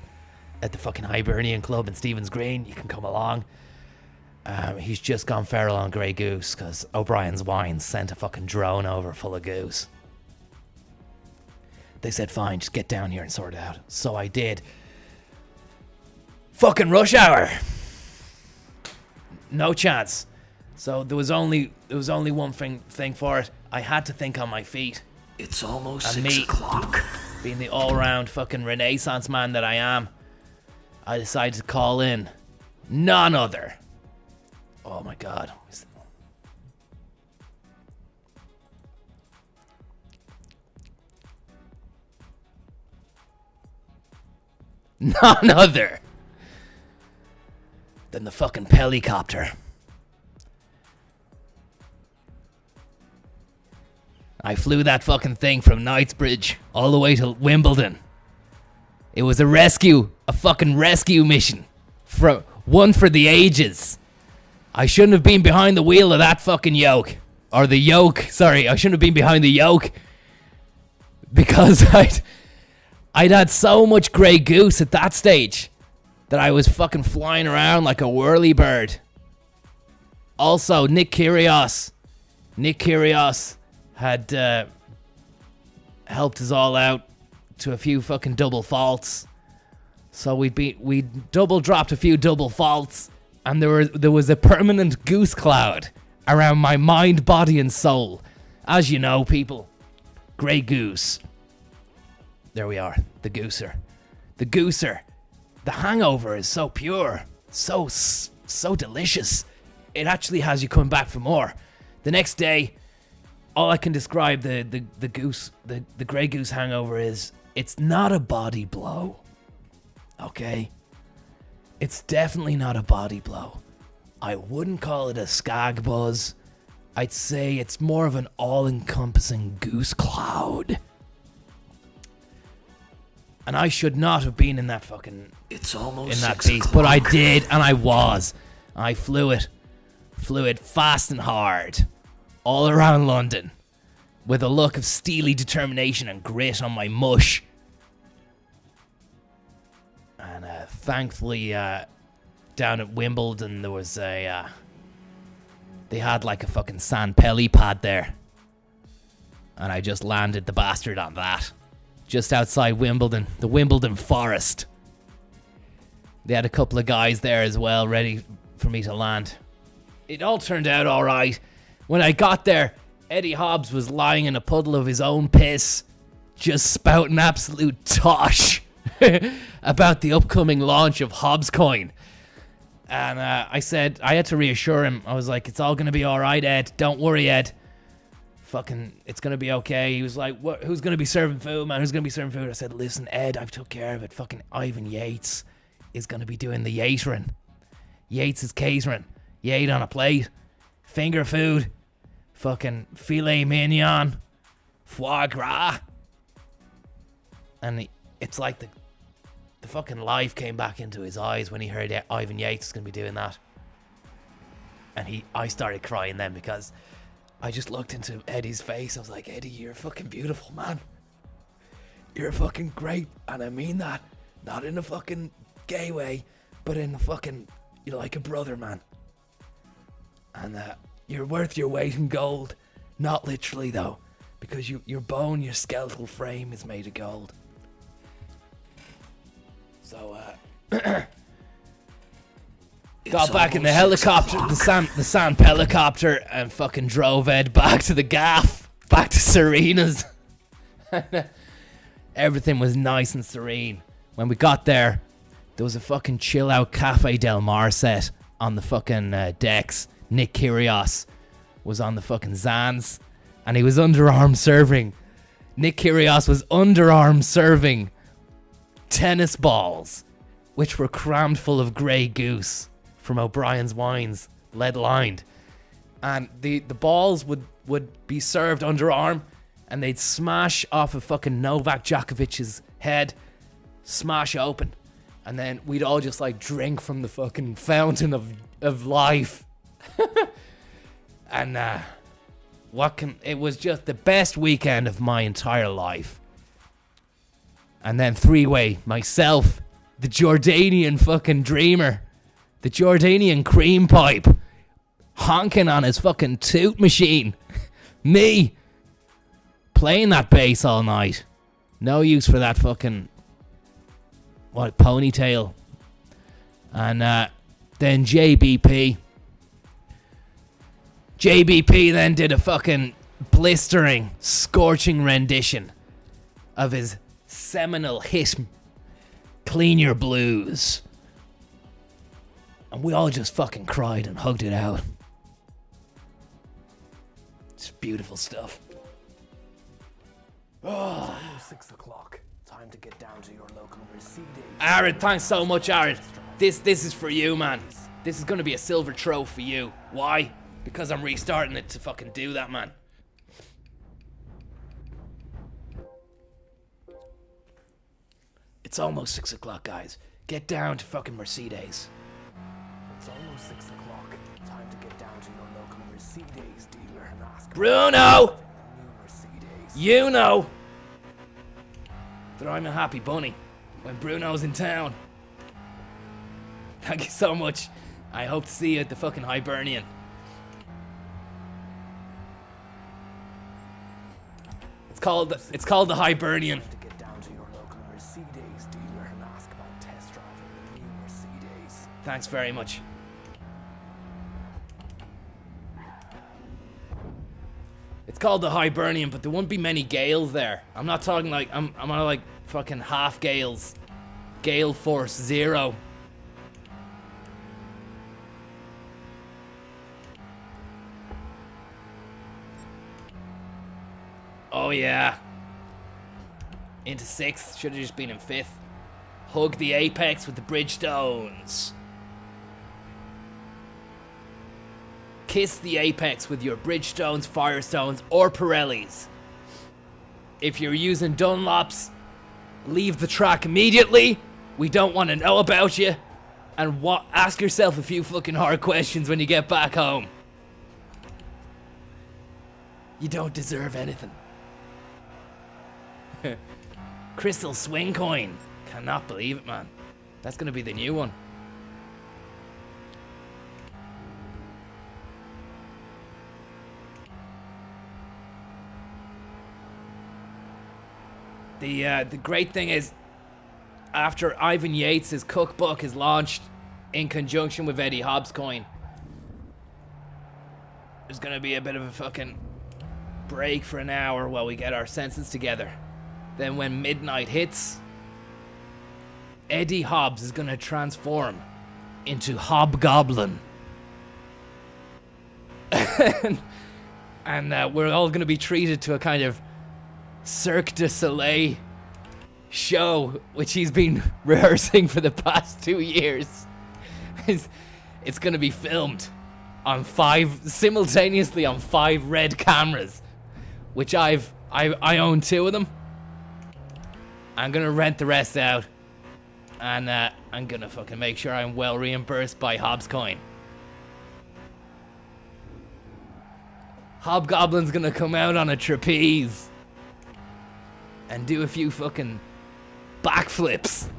at the fucking Hibernian Club in Stephen's Green. You can come along. He's just gone feral on Grey Goose because O'Brien's Wines sent a fucking drone over full of goose. They said, fine, just get down here and sort it out. So I did. Fucking rush hour. No chance. So there was only one thing for it. I had to think on my feet. It's almost And 6 me. o'clock. Being the all-round fucking Renaissance man that I am, I decided to call in none other. Oh my God. None other than the fucking helicopter. I flew that fucking thing from Knightsbridge all the way to Wimbledon. It was a fucking rescue mission. One for the ages. I shouldn't have been behind the wheel of that fucking yoke. Or the yoke, sorry, I shouldn't have been behind the yoke. Because I'd had so much Grey Goose at that stage that I was fucking flying around like a whirlybird. Also, Nick Kyrgios had helped us all out to a few fucking double faults. So we double dropped a few double faults, and there was a permanent goose cloud around my mind, body, and soul. As you know, people, Grey Goose. There we are, the gooser. The gooser. The hangover is so pure, so delicious. It actually has you coming back for more. The next day, all I can describe the Grey Goose hangover is, it's not a body blow. Okay? It's definitely not a body blow. I wouldn't call it a skag buzz. I'd say it's more of an all-encompassing goose cloud. And I should not have been in that fucking... It's almost in that 6 beast, but I o'clock. did, and I was. I flew it fast and hard, all around London, with a look of steely determination and grit on my mush. And thankfully, down at Wimbledon, there was they had like a fucking sand pelly pad there. And I just landed the bastard on that. Just outside Wimbledon, the Wimbledon Forest. They had a couple of guys there as well, ready for me to land. It all turned out alright. When I got there, Eddie Hobbs was lying in a puddle of his own piss, just spouting absolute tosh about the upcoming launch of Hobbs Coin. And I had to reassure him. I was like, it's all going to be alright, Ed. Don't worry, Ed. Fucking, it's going to be okay. He was like, what? Who's going to be serving food, man? Who's going to be serving food? I said, listen, Ed, I've took care of it. Fucking Ivan Yates is going to be doing the Yatering. Yates is catering. Yate on a plate. Finger food. Fucking filet mignon. Foie gras. And it's like the fucking life came back into his eyes when he heard that Ivan Yates is going to be doing that. And I started crying then because I just looked into Eddie's face. I was like, Eddie, you're fucking beautiful, man. You're fucking great. And I mean that. Not in a fucking gay way, but in a fucking, you're like a brother, man. And you're worth your weight in gold. Not literally, though. Because your bone, your skeletal frame is made of gold. So, got back in the helicopter, the sand helicopter, and fucking drove Ed back to the gaff, back to Serena's. Everything was nice and serene. When we got there was a fucking chill out Cafe Del Mar set on the fucking decks. Nick Kyrgios was on the fucking Zans, and he was underarm serving. Nick Kyrgios was underarm serving tennis balls, which were crammed full of Grey Goose from O'Brien's Wines, lead lined. And the balls would be served underarm, and they'd smash off of fucking Novak Djokovic's head, smash open, and then we'd all just like drink from the fucking fountain of life. And it was just the best weekend of my entire life. And then three-way, myself, the Jordanian fucking dreamer, the Jordanian cream pipe, honking on his fucking toot machine. Me, playing that bass all night. No use for that fucking, ponytail. And then JBP then did a fucking blistering, scorching rendition of his seminal hit, Clean Your Blues. And we all just fucking cried and hugged it out. It's beautiful stuff. It's almost 6 o'clock. Time to get down to your local Mercedes. Aaron, thanks so much, Aaron. This is for you, man. This is gonna be a silver trophy for you. Why? Because I'm restarting it to fucking do that, man. It's almost 6 o'clock, guys. Get down to fucking Mercedes. It's almost 6 o'clock. Time to get down to your local Mercedes dealer and ask Bruno! about the new Mercedes. You know that I'm a happy bunny when Bruno's in town. Thank you so much. I hope to see you at the fucking Hibernian. It's called the Hibernian. To get down to your local Mercedes dealer and ask about test driving the new Mercedes. Thanks very much. It's called the Hibernian, but there won't be many gales there. I'm not talking like I'm on like fucking half gales. Gale force 0. Oh yeah. Into 6th. Should have just been in 5th. Hug the apex with the Bridgestones. Kiss the apex with your Bridgestones, Firestones, or Pirellis. If you're using Dunlops, leave the track immediately. We don't want to know about you. And ask yourself a few fucking hard questions when you get back home. You don't deserve anything. Crystal swing coin. Cannot believe it, man. That's gonna be the new one. The great thing is, after Ivan Yates' cookbook is launched in conjunction with Eddie Hobbs coin, there's gonna be a bit of a fucking break for an hour while we get our senses together. Then when midnight hits, Eddie Hobbs is gonna transform into Hobgoblin. and we're all gonna be treated to a kind of Cirque du Soleil show, which he's been rehearsing for the past 2 years. It's gonna be filmed on simultaneously on 5 red cameras, which I own 2 of them. I'm gonna rent the rest out, and I'm gonna fucking make sure I'm well reimbursed by Hobbs coin. Hobgoblin's gonna come out on a trapeze and do a few fucking backflips.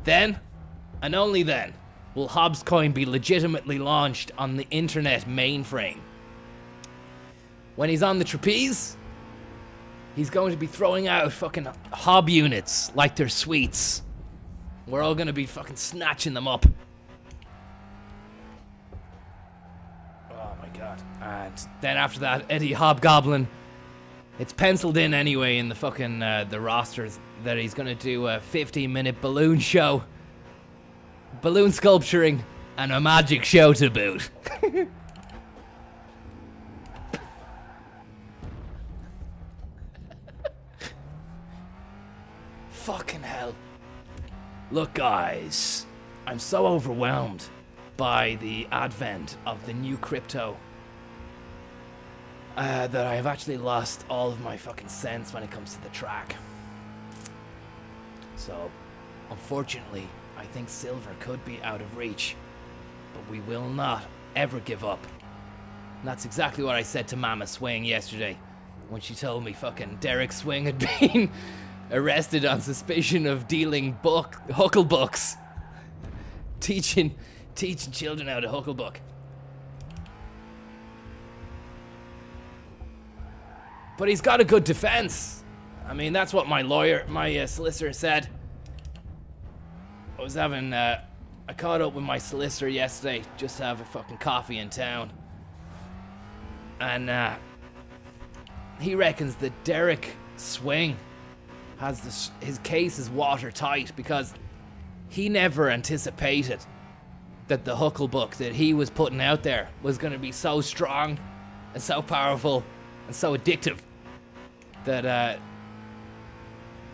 Then, and only then, will Hobbs coin be legitimately launched on the internet mainframe. When he's on the trapeze, he's going to be throwing out fucking Hob units like they're sweets. We're all gonna be fucking snatching them up. Oh my god. And then after that, Eddie Hobgoblin, it's penciled in anyway in the fucking the rosters that he's gonna do a 15-minute balloon show, balloon sculpturing, and a magic show to boot. Fucking hell. Look, guys, I'm so overwhelmed by the advent of the new crypto that I have actually lost all of my fucking sense when it comes to the track. So, unfortunately, I think silver could be out of reach, but we will not ever give up. And that's exactly what I said to Mama Swing yesterday when she told me fucking Derek Swing had been arrested on suspicion of dealing hucklebucks. Teaching children how to hucklebuck. But he's got a good defense. I mean, that's what my solicitor said. I caught up with my solicitor yesterday just to have a fucking coffee in town. And he reckons that Derek Swing has his case is watertight because he never anticipated that the hucklebuck that he was putting out there was going to be so strong and so powerful and so addictive. that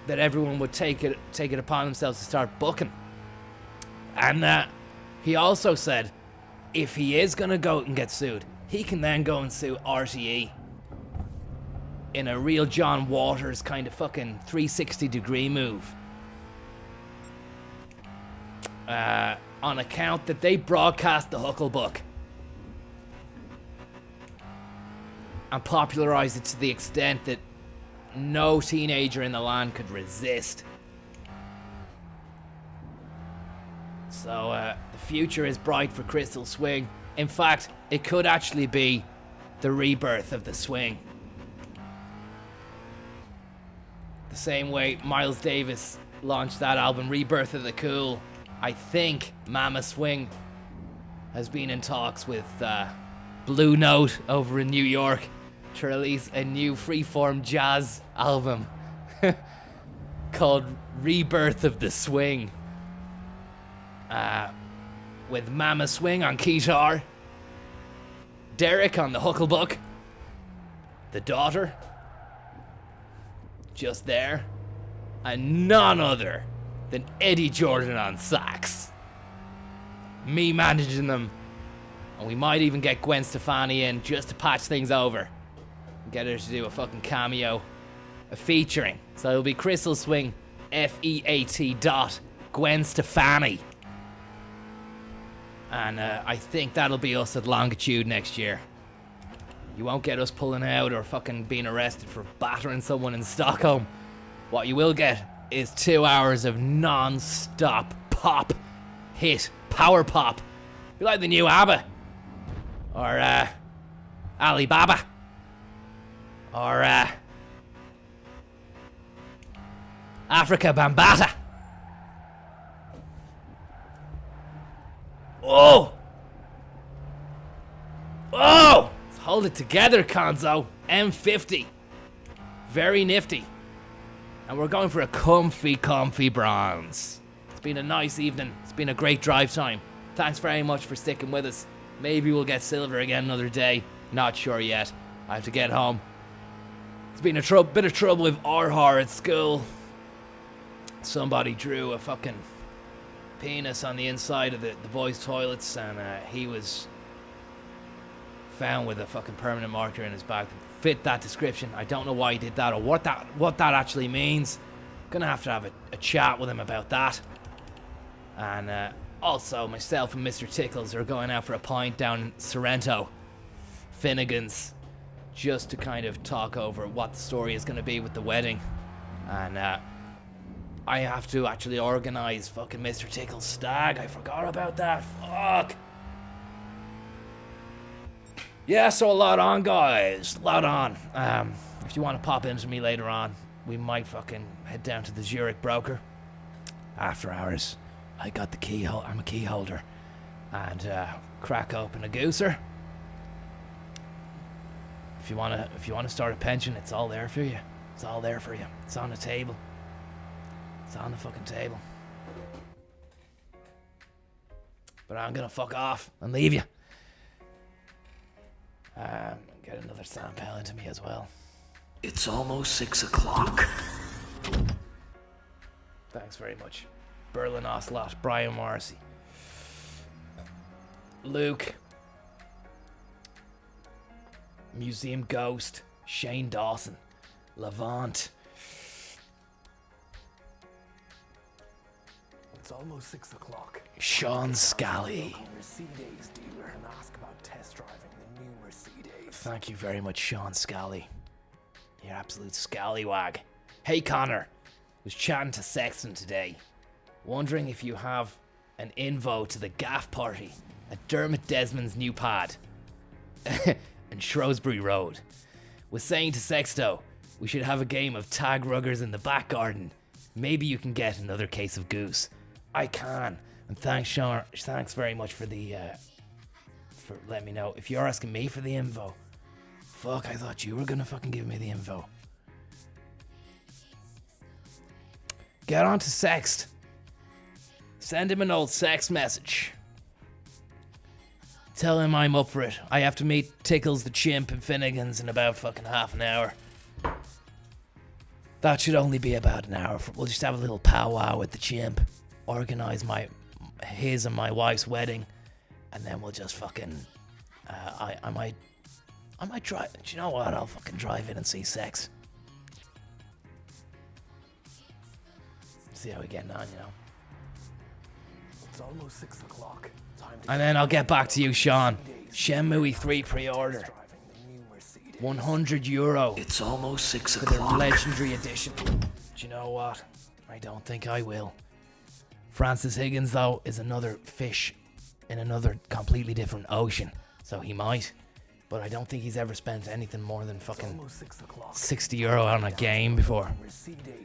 everyone would take it upon themselves to start booking. And he also said if he is gonna go out and get sued, he can then go and sue RTE in a real John Waters kind of fucking 360-degree move. On account that they broadcast the Hucklebuck and popularized it to the extent that no teenager in the land could resist. So the future is bright for Crystal Swing. In fact, it could actually be the rebirth of the swing. The same way Miles Davis launched that album, Rebirth of the Cool, I think Mama Swing has been in talks with Blue Note over in New York to release a new freeform jazz album called Rebirth of the Swing. With Mama Swing on guitar, Derek on the Hucklebuck, the daughter, just there, and none other than Eddie Jordan on sax. Me managing them, and we might even get Gwen Stefani in just to patch things over. Get her to do a fucking cameo, a featuring. So it'll be Crystal Swing, FEAT dot Gwen Stefani. And I think that'll be us at Longitude next year. You won't get us pulling out or fucking being arrested for battering someone in Stockholm. What you will get is 2 hours of non-stop pop hit, power pop. You like the new ABBA, or Alibaba, or Africa Bambata. Oh! Oh! Let's hold it together, Konzo. M50. Very nifty. And we're going for a comfy bronze. It's been a nice evening. It's been a great drive time. Thanks very much for sticking with us. Maybe we'll get silver again another day. Not sure yet. I have to get home. It's been a bit of trouble with Arhar at school. Somebody drew a fucking penis on the inside of the boys' toilets, and he was found with a fucking permanent marker in his bag that fit that description. I don't know why he did that or what that actually means. Gonna have to have a chat with him about that. And also myself and Mr. Tickles are going out for a pint down in Sorrento, Finnegan's, just to kind of talk over what the story is going to be with the wedding. And I have to actually organize fucking Mr. Tickle's stag. I forgot about that. Fuck. Yeah, so a lot on, guys. A lot on. If you want to pop into me later on, we might fucking head down to the Zurich broker. After hours. I got the key. I'm a key holder. And crack open a gooser. If you wanna start a pension, it's all there for you. It's all there for you. It's on the table. It's on the fucking table. But I'm gonna fuck off and leave you. Get another sample into me as well. It's almost 6 o'clock. Thanks very much. Berlin Ocelot, Brian Morrissey, Luke, Museum Ghost, Shane Dawson, Levant. It's almost 6 o'clock. Sean Scally. Mercedes dealer and ask about test driving the new Mercedes. Thank you very much, Sean Scally. You absolute scallywag. Hey Connor, was chatting to Sexton today. Wondering if you have an info to the gaff party at Dermot Desmond's new pad in Shrewsbury Road. Was saying to Sexto, we should have a game of tag ruggers in the back garden. Maybe you can get another case of goose. I can. And thanks, Sean. Thanks very much for the for letting me know. If you're asking me for the info, fuck, I thought you were gonna fucking give me the info. Get on to Sext. Send him an old sex message. Tell him I'm up for it. I have to meet Tickles the Chimp and Finnegan's in about fucking half an hour. That should only be about an hour. We'll just have a little powwow with the chimp, organize his and my wife's wedding, and then we'll just fucking. I might drive. Do you know what? I'll fucking drive in and see sex. See how we getting on, you know. It's almost 6 o'clock. And then I'll get back to you, Sean. Shenmue 3 pre-order. €100. It's almost 6 for the o'clock. legendary edition. Do you know what? I don't think I will. Francis Higgins, though, is another fish in another completely different ocean. So he might. But I don't think he's ever spent anything more than fucking €60 on a game before.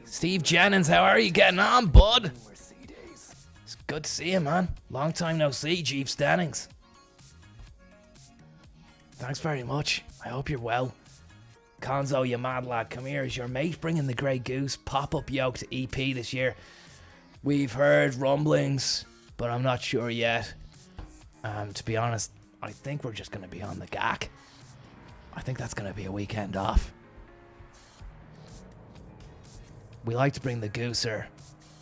Steve Jennings, how are you getting on, bud? It's good to see you, man. Long time no see, Chief Stannings. Thanks very much. I hope you're well. Konzo, you mad lad, come here. Is your mate bringing the Grey Goose pop-up yoke to EP this year? We've heard rumblings, but I'm not sure yet. To be honest, I think we're just going to be on the GAC. I think that's going to be a weekend off. We like to bring the gooser.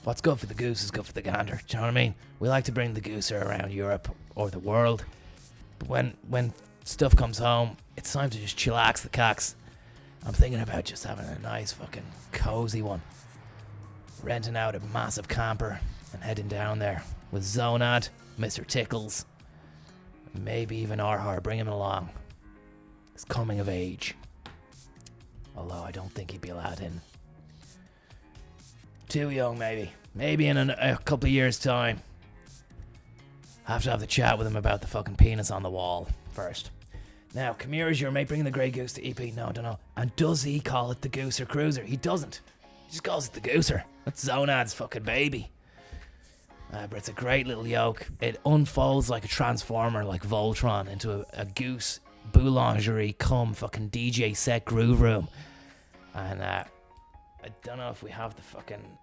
What's good for the goose is good for the gander. Do you know what I mean? We like to bring the gooser around Europe or the world. But when stuff comes home, it's time to just chillax the cocks. I'm thinking about just having a nice fucking cozy one. Renting out a massive camper and heading down there with Zonad, Mr. Tickles, and maybe even Arhar. Bring him along. He's coming of age. Although I don't think he'd be allowed in. Too young, maybe. Maybe in a couple of years' time. I have to have the chat with him about the fucking penis on the wall first. Now, Kamir, is your mate bringing the Grey Goose to EP? No, I don't know. And does he call it the Gooser Cruiser? He doesn't. He just calls it the Gooser. That's Zonad's fucking baby. But it's a great little yoke. It unfolds like a transformer, like Voltron, into a goose boulangerie cum fucking DJ set groove room. And I don't know if we have the fucking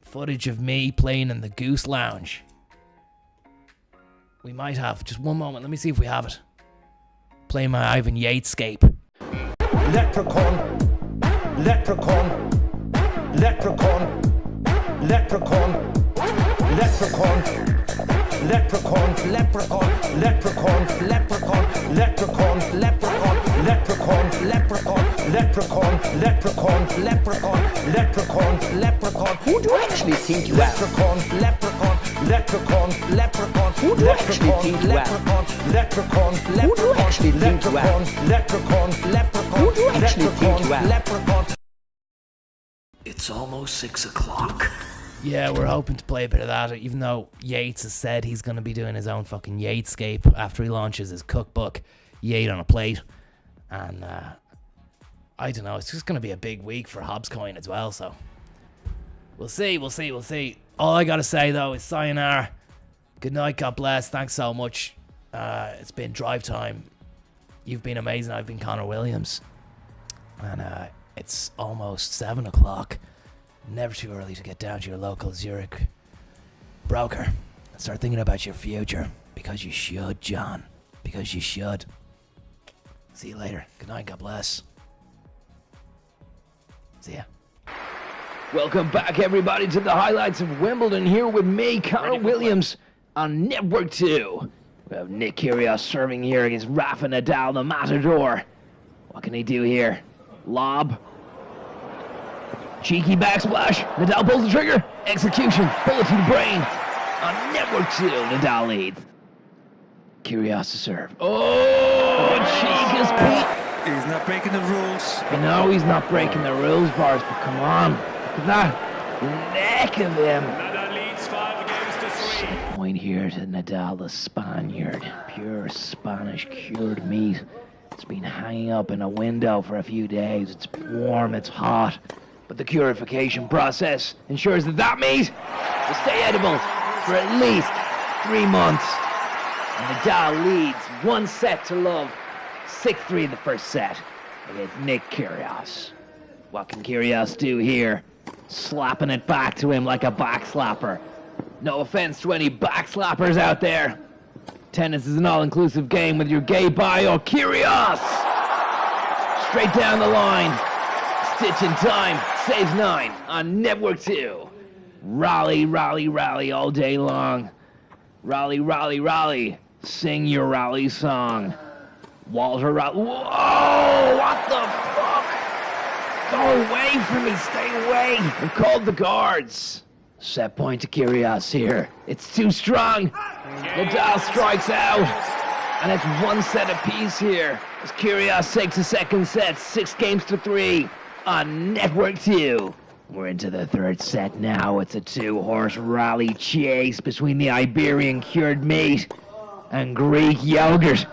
footage of me playing in the Goose Lounge. We might have. Just one moment. Let me see if we have it. Playing my Ivan Yatescape. Leprechaun, leprechaun, leprechaun, leprechaun, leprechaun, leprechaun, leprechaun, leprechaun, leprechaun, leprechaun, leprechaun, leprechaun, leprechaun, leprechaun, leprechaun, leprechaun, leprechaun, leprechaun. Who do you actually think you are? Leprechaun, leprechaun, leprechaun, leprechaun. Who do you actually think you are? Leprechaun, leprechaun, who do you actually think you are? Leprechaun, leprechaun, who do you actually think you are? Leprechaun. It's almost 6 o'clock. Yeah, we're hoping to play a bit of that, even though Yates has said he's going to be doing his own fucking Yatescape after he launches his cookbook, Yate on a Plate. And I don't know, it's just going to be a big week for Hobbscoin as well, so we'll see. All I got to say, though, is sayonara. Good night, God bless. Thanks so much. It's been drive time. You've been amazing. I've been Connor Williams. And it's almost 7 o'clock. Never too early to get down to your local Zurich broker and start thinking about your future. Because you should, John. Because you should. See you later. Good night. God bless. See ya. Welcome back, everybody, to the highlights of Wimbledon here with me, Connor Williams, on Network 2. We have Nick Kyrgios serving here against Rafa Nadal, the Matador. What can he do here? Lob. Cheeky backsplash. Nadal pulls the trigger. Execution. Bullet to the brain. On Network 2, Nadal leads. Kyrgios to serve. Oh, cheek is beat. He's not breaking the rules. I know he's not breaking the rules, Boris, but come on. Look at that neck of him. Nadal leads 5-3. Point here to Nadal, the Spaniard. Pure Spanish cured meat. It's been hanging up in a window for a few days. It's warm, it's hot. But the purification process ensures that meat will stay edible for at least 3 months. And Nadal leads 1-0. 6-3 the first set against Nick Kyrgios. What can Kyrgios do here? Slapping it back to him like a backslapper. No offense to any backslappers out there. Tennis is an all-inclusive game with your gay bio, Kyrgios! Straight down the line. Stitching time, saves 9 on Network 2. Rally, rally, rally all day long. Rally, rally, rally. Sing your rally song. Walter Rally. Whoa! What the fuck? Go away from me, stay away. I've called the guards. Set point to Kyrgios here. It's too strong. Nadal strikes out. And it's 1 set apiece here. As Kyrgios takes a second set, 6-3 on Network 2. We're into the third set now. It's a 2-horse rally chase between the Iberian cured meat and Greek yogurt.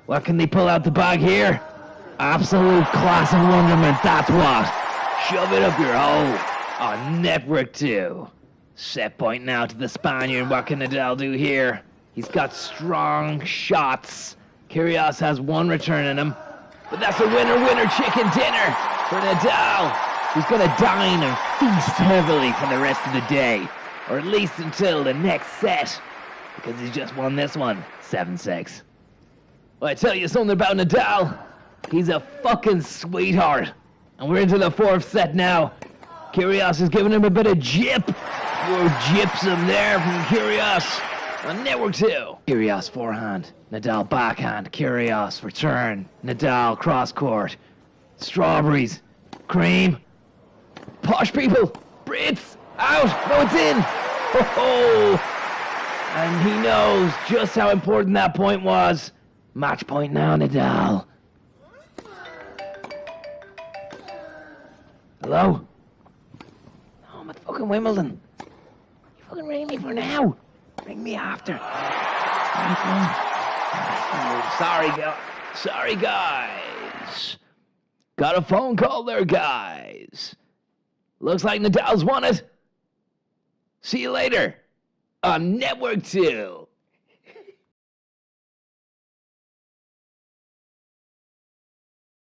What can they pull out the bag here? Absolute class and wonderment, that's what. Shove it up your hole on Network 2. Set point now to the Spaniard. What can Nadal do here? He's got strong shots. Kyrgios has 1 return in him. But that's a winner chicken dinner for Nadal, who's going to dine and feast heavily for the rest of the day. Or at least until the next set, because he's just won this one, 7-6. Well, I tell you something about Nadal. He's a fucking sweetheart. And we're into the 4th set now. Kyrgios is giving him a bit of jip. More gypsum there from Kyrgios on Network 2. Kyrgios forehand. Nadal backhand. Kyrgios return. Nadal cross court. Strawberries. Cream. Posh people. Brits. Out. No, it's in. Ho-ho. And he knows just how important that point was. Match point now, Nadal. Hello? Oh, I'm at fucking Wimbledon. You fucking ring me for now. Ring me after. Sorry, guys. Got a phone call there, guys. Looks like Nadal's won it. See you later on Network 2.